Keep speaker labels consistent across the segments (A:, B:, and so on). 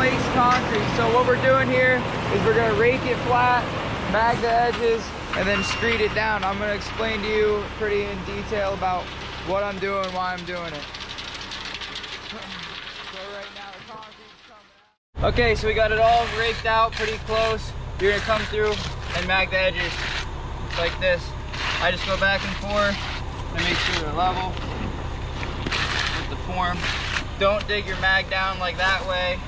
A: race concrete. So what we're doing here is we're gonna rake it flat, mag the edges, and then screed it down. I'm gonna explain to you pretty in detail about what I'm doing, why I'm doing it. So right now the concrete's coming out. Okay, so we got it all raked out pretty close. You're gonna come through and mag the edges like this. I just go back and forth and make sure they're level with the form. Don't dig your mag down like that way,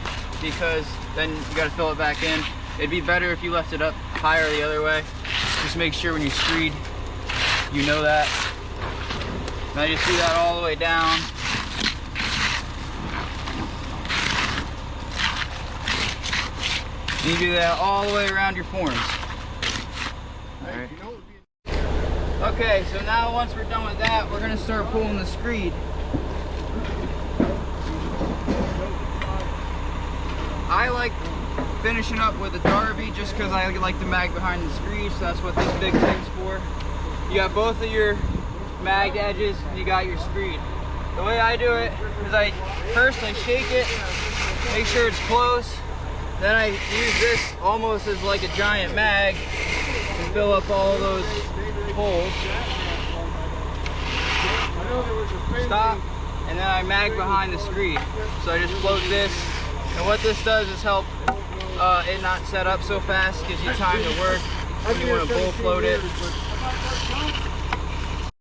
A: because then you gotta fill it back in. It'd be better if you left it up higher the other way. Just make sure when you screed, you know that. And I just do that all the way down. And you do that all the way around your forms. All right. Okay, so now once we're done with that, we're gonna start pulling the screed. I like finishing up with a Darby just because I like to mag behind the screed, so that's what this big thing's for. You got both of your magged edges, and you got your screed. The way I do it is I shake it, make sure it's close, then I use this almost as like a giant mag to fill up all those holes. Stop, and then I mag behind the screed. So I just float this, and what this does is help it not set up so fast, gives you time to work when you want to bull float it.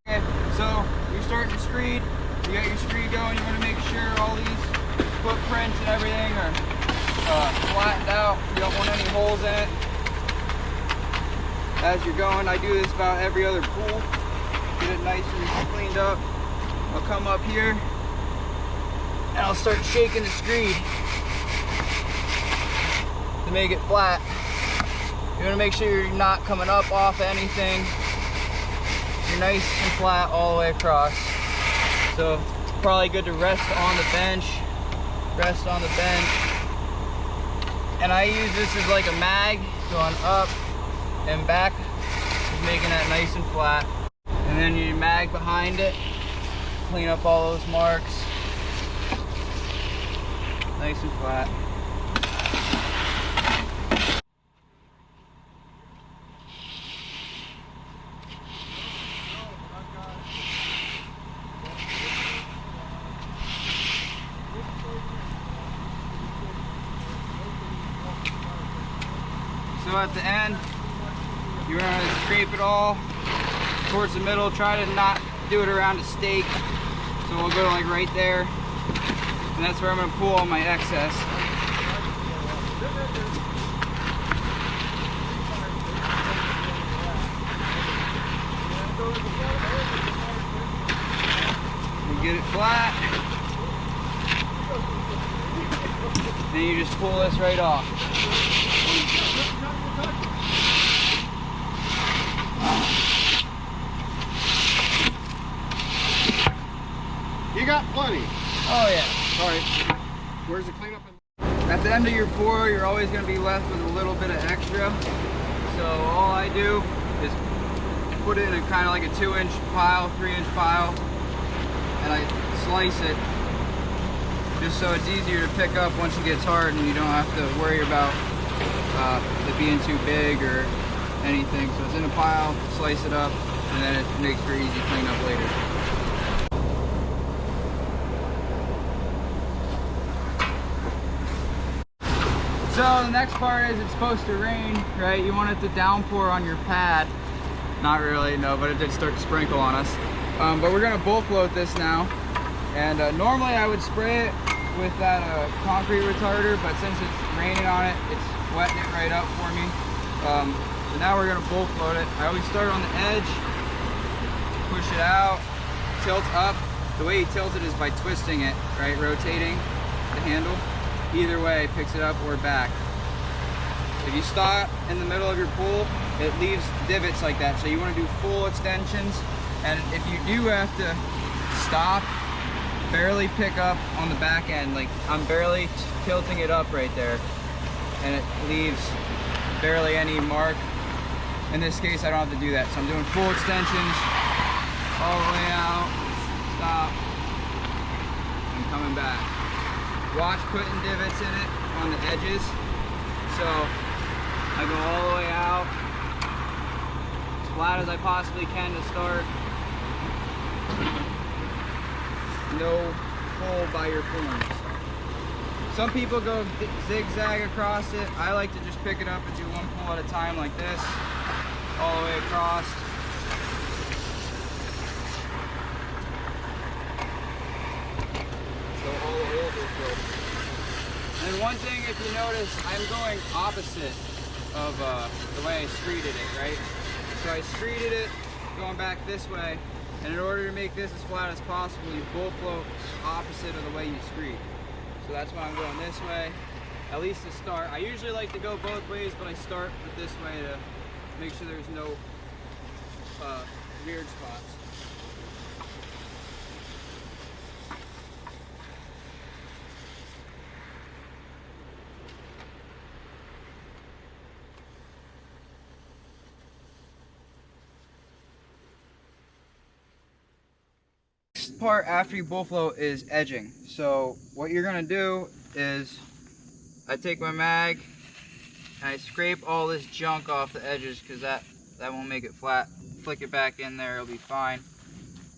A: Okay, so you're starting to screed, you got your screed going, you want to make sure all these footprints and everything are flattened out. You don't want any holes in it. As you're going, I do this about every other pool. Get it nice and cleaned up. I'll come up here and I'll start shaking the screed to make it flat. You want to make sure you're not coming up off anything. You're nice and flat all the way across. So it's probably good to rest on the bench. Rest on the bench. And I use this as like a mag going up and back, just making that nice and flat. And then you mag behind it, clean up all those marks. Nice and flat. So at the end, you're going to scrape it all towards the middle. Try to not do it around a stake. So we'll go like right there. And that's where I'm going to pull all my excess. You get it flat. Then you just pull this right off.
B: You got plenty.
A: Oh yeah.
B: Sorry. Where's the cleanup?
A: At the end of your pour, you're always going to be left with a little bit of extra. So all I do is put it in a kind of like a 2-inch pile, 3-inch pile, and I slice it just so it's easier to pick up once it gets hard and you don't have to worry about it being too big or anything. So it's in a pile, slice it up, and then it makes for easy cleanup later. So the next part is it's supposed to rain, right? You want it to downpour on your pad. Not really, no, but it did start to sprinkle on us. But we're gonna bull float this now. And normally I would spray it with that concrete retarder, but since it's raining on it, it's wetting it right up for me. So now we're gonna bull float it. I always start on the edge, push it out, tilt up. The way you tilt it is by twisting it, right? Rotating the handle. Either way, picks it up or back. If you stop in the middle of your pool, it leaves divots like that. So you want to do full extensions. And if you do have to stop, barely pick up on the back end. Like I'm barely tilting it up right there. And it leaves barely any mark. In this case, I don't have to do that. So I'm doing full extensions all the way out, stop, and coming back. watch putting divots in it on the edges. So I go all the way out, as flat as I possibly can to start. No hole by your forms. Some people go zigzag across it. I like to just pick it up and do one pull at a time like this, all the way across. So all the holes are filled. And one thing, if you notice, I'm going opposite of the way I screeded it, right? So I screeded it going back this way, and in order to make this as flat as possible, you bull float opposite of the way you screed. So that's why I'm going this way, at least to start. I usually like to go both ways, but I start with this way to make sure there's no weird spots. Part after you bull float is edging. So what you're gonna do is I take my mag and I scrape all this junk off the edges because that won't make it flat. Flick it back in there, it'll be fine.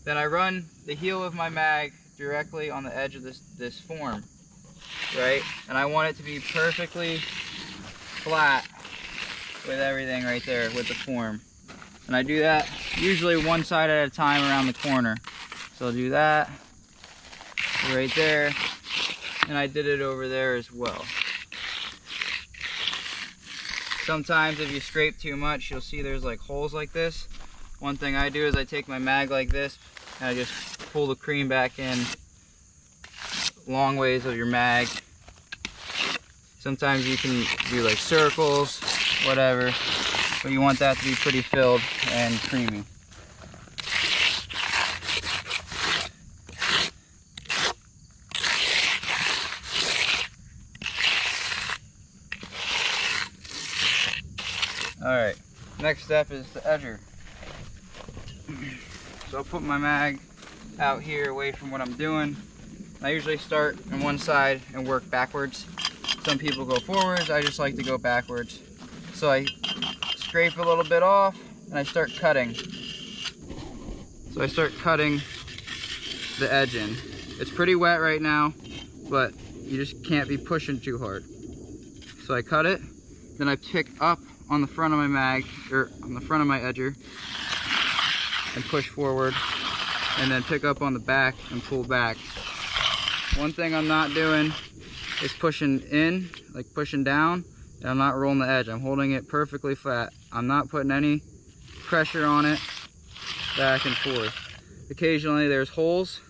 A: Then I run the heel of my mag directly on the edge of this form, right? And I want it to be perfectly flat with everything right there with the form. And I do that usually one side at a time around the corner. So I'll do that right there, and I did it over there as well. Sometimes if you scrape too much, you'll see there's like holes like this. One thing I do is I take my mag like this, and I just pull the cream back in long ways of your mag. Sometimes you can do like circles, whatever, but you want that to be pretty filled and creamy. Alright, next step is the edger. So I'll put my mag out here away from what I'm doing. I usually start on one side and work backwards. Some people go forwards, I just like to go backwards. So I scrape a little bit off and I start cutting. So I start cutting the edge in. It's pretty wet right now, but you just can't be pushing too hard. So I cut it, then I pick up on the front of my mag, or on the front of my edger, and push forward, and then pick up on the back and pull back. One thing I'm not doing is pushing in, like pushing down, and I'm not rolling the edge. I'm holding it perfectly flat. I'm not putting any pressure on it back and forth. Occasionally there's holes.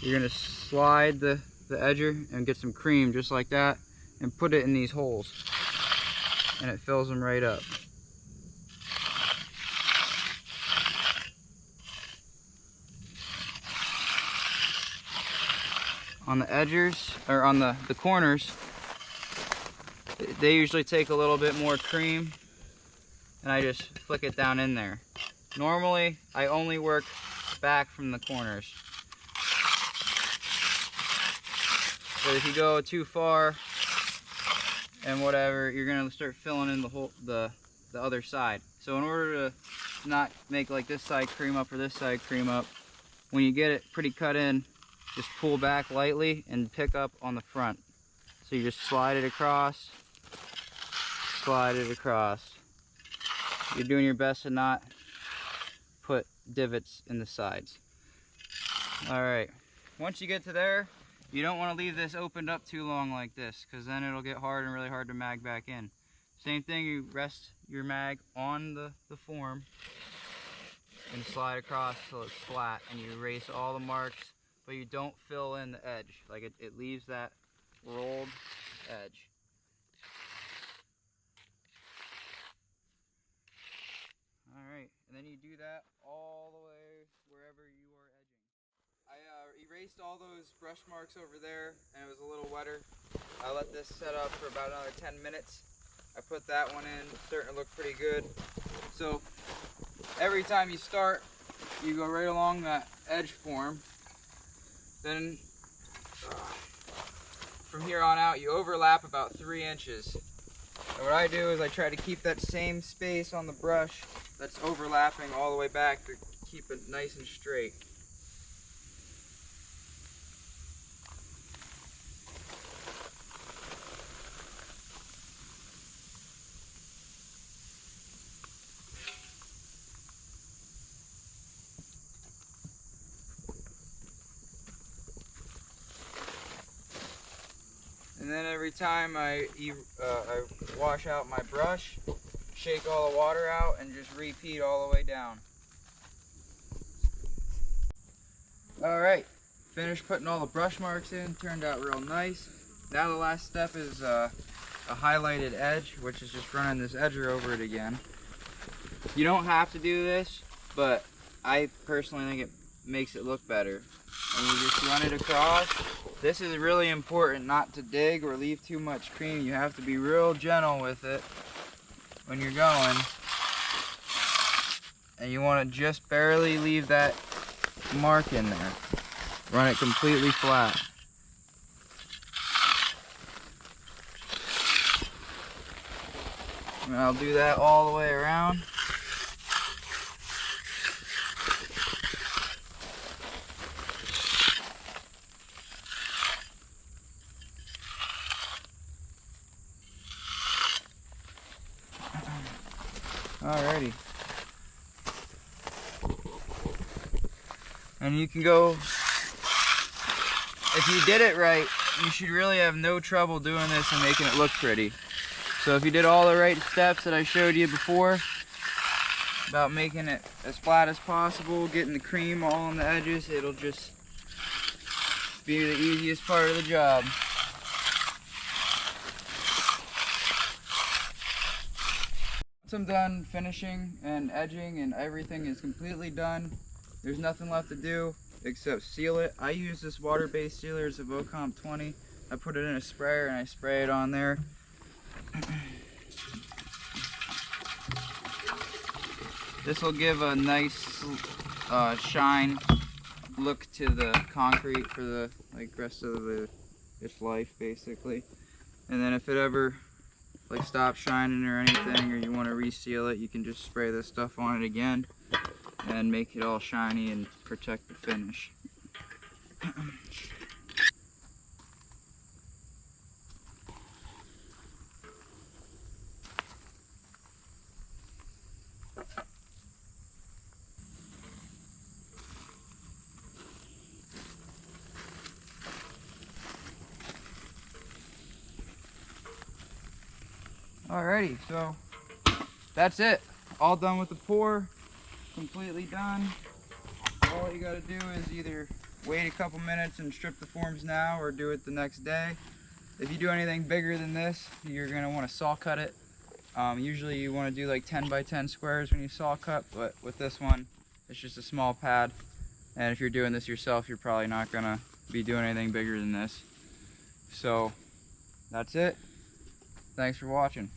A: You're gonna slide the edger and get some cream just like that and put it in these holes, and it fills them right up. On the edgers, or on the corners, they usually take a little bit more cream, and I just flick it down in there. Normally, I only work back from the corners. But if you go too far and whatever, you're gonna start filling in the other side. So in order to not make like this side cream up or this side cream up, when you get it pretty cut in, just pull back lightly and pick up on the front. So you just slide it across, slide it across. You're doing your best to not put divots in the sides. All right, once you get to there, you don't want to leave this opened up too long like this, because then it'll get hard and really hard to mag back in. Same thing, you rest your mag on the form and slide across till it's flat, and you erase all the marks, but you don't fill in the edge. Like it leaves that rolled edge. All right, and then you do that all the way wherever you are edging. I erased all those brush marks over there, and it was a little wetter. I let this set up for about another 10 minutes. I put that one in, it's starting to look pretty good. So every time you start, you go right along that edge form. Then from here on out, you overlap about 3 inches. And what I do is I try to keep that same space on the brush that's overlapping all the way back to keep it nice and straight. And then every time I wash out my brush, shake all the water out and just repeat all the way down. Alright, finished putting all the brush marks in, turned out real nice. Now the last step is a highlighted edge, which is just running this edger over it again. You don't have to do this, but I personally think it makes it look better. And you just run it across. This is really important not to dig or leave too much cream. You have to be real gentle with it when you're going. And you want to just barely leave that mark in there. Run it completely flat. And I'll do that all the way around. Alrighty. And you can go, if you did it right, you should really have no trouble doing this and making it look pretty. So if you did all the right steps that I showed you before, about making it as flat as possible, getting the cream all on the edges, it'll just be the easiest part of the job. Once I'm done finishing and edging and everything is completely done, there's nothing left to do except seal it. I use this water-based sealer. It's a Vocomp 20. I put it in a sprayer and I spray it on there. This will give a nice shine look to the concrete for the rest of its life, basically. And then if it ever stops shining or anything, or you want to reseal it, you can just spray this stuff on it again and make it all shiny and protect the finish. Alrighty, so that's it. All done with the pour, completely done. All you gotta do is either wait a couple minutes and strip the forms now, or do it the next day. If you do anything bigger than this, you're gonna want to saw cut it. Usually you want to do like 10 by 10 squares when you saw cut, but with this one, it's just a small pad. And if you're doing this yourself, you're probably not gonna be doing anything bigger than this. So that's it. Thanks for watching.